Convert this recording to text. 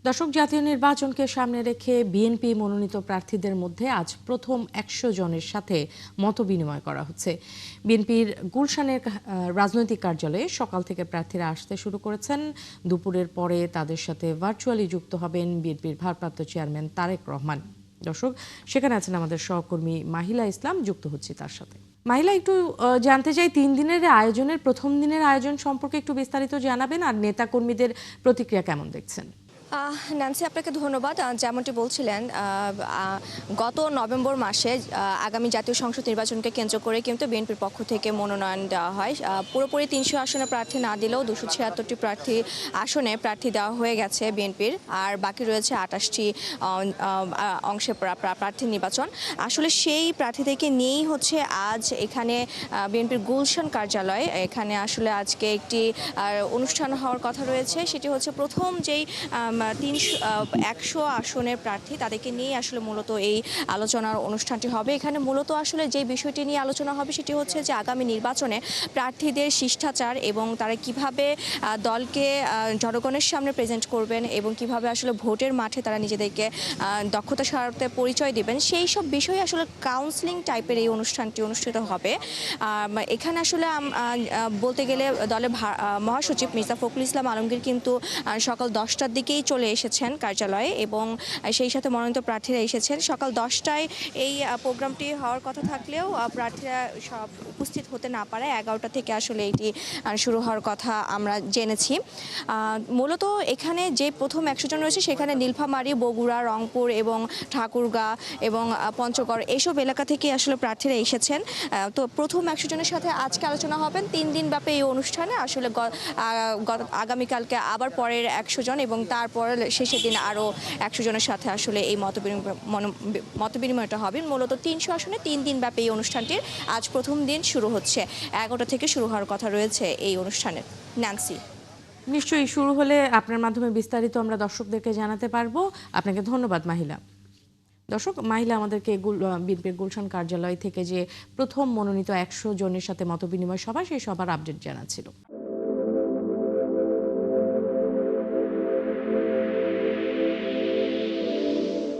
দর্শক, জাতীয় নির্বাচনকে সামনে রেখে বিএনপি মনোনীত প্রার্থীদের মধ্যে আজ প্রথম ১০০ জনের সাথে মতবিনিময় করা হচ্ছে। বিএনপির গুলশানের রাজনৈতিক কার্যালয়ে সকাল থেকে প্রার্থীরা আসতে শুরু করেছেন। দুপুরের পরে তাদের সাথে ভার্চুয়ালি যুক্ত হবেন বিএনপির ভারপ্রাপ্ত চেয়ারম্যান তারেক রহমান। দর্শক, সেখানে আছেন আমাদের সহকর্মী মাহিলা ইসলাম, যুক্ত হচ্ছি তার সাথে। মাহিলা, একটু জানতে চাই, ৩ দিনের আয়োজনের প্রথম দিনের আয়োজন সম্পর্কে একটু বিস্তারিত জানাবেন, আর নেতাকর্মীদের প্রতিক্রিয়া কেমন দেখছেন? ন্যান্সি, আপনাকে ধন্যবাদ। যেমনটি বলছিলেন, গত নভেম্বর মাসে আগামী জাতীয় সংসদ নির্বাচনকে কেন্দ্র করে কিন্তু বিএনপির পক্ষ থেকে মনোনয়ন দেওয়া হয়। পুরোপুরি ৩০০ আসনে প্রার্থী না দিলেও ২৭৬টি আসনে প্রার্থী দেওয়া হয়ে গেছে বিএনপির, আর বাকি রয়েছে ২৮টি অংশে প্রার্থী নির্বাচন। আসলে সেই প্রার্থীদেরকে নিয়েই হচ্ছে আজ এখানে বিএনপির গুলশান কার্যালয়, এখানে আসলে আজকে একটি অনুষ্ঠান হওয়ার কথা রয়েছে। সেটি হচ্ছে প্রথম যেই ১০০ আসনের প্রার্থী, তাদেরকে নিয়ে আসলে মূলত এই আলোচনার অনুষ্ঠানটি হবে। এখানে মূলত আসলে যে বিষয়টি নিয়ে আলোচনা হবে সেটি হচ্ছে যে আগামী নির্বাচনে প্রার্থীদের শিষ্টাচার এবং তারা কিভাবে দলকে জনগণের সামনে প্রেজেন্ট করবেন এবং কিভাবে আসলে ভোটের মাঠে তারা নিজেদেরকে দক্ষতার সাথে পরিচয় দিবেন, সেই সব বিষয়ে আসলে কাউন্সিলিং টাইপের এই অনুষ্ঠানটি অনুষ্ঠিত হবে। এখানে আসলে বলতে গেলে দলের মহাসচিব মির্জা ফখরুল ইসলাম আলমগীর কিন্তু সকাল ১০টার দিকেই চলে এসেছেন কার্যালয়ে, এবং সেই সাথে মনোনীত প্রার্থীরা এসেছেন। সকাল ১০টায় এই প্রোগ্রামটি হওয়ার কথা থাকলেও প্রার্থীরা সব উপস্থিত হতে না পারায় ১১টা থেকে আসলে এটি শুরু হওয়ার কথা আমরা জেনেছি। মূলত এখানে যে প্রথম ১০০ জন রয়েছে সেখানে নীলফামারী, বগুড়া, রংপুর এবং ঠাকুরগাঁ এবং পঞ্চগড় এইসব এলাকা থেকে আসলে প্রার্থীরা এসেছেন। তো প্রথম ১০০ জনের সাথে আজকে আলোচনা হবেন। ৩ দিন ব্যাপী এই অনুষ্ঠানে আসলে আগামীকালকে আবার পরের ১০০ জন এবং তারপর শেষের দিন আরও ১০০ জনের সাথে আসলে এই মতবিনিময়টা হবে। মূলত ৩০০ আসনে ৩ দিন ব্যাপী এই অনুষ্ঠানটির আজ প্রথম দিন শুরু হচ্ছে। ১১টা থেকে শুরু হওয়ার কথা রয়েছে এই অনুষ্ঠানের। ন্যান্সি, নিশ্চয়ই শুরু হলে আপনার মাধ্যমে বিস্তারিত আমরা দর্শকদেরকে জানাতে পারবো। আপনাকে ধন্যবাদ মাহিলা। দর্শক, মাহিলা আমাদেরকে বিএনপির গুলশান কার্যালয় থেকে যে প্রথম মনোনীত ১০০ জনের সাথে মতবিনিময় সভা, সেই সভার আপডেট জানাচ্ছিল।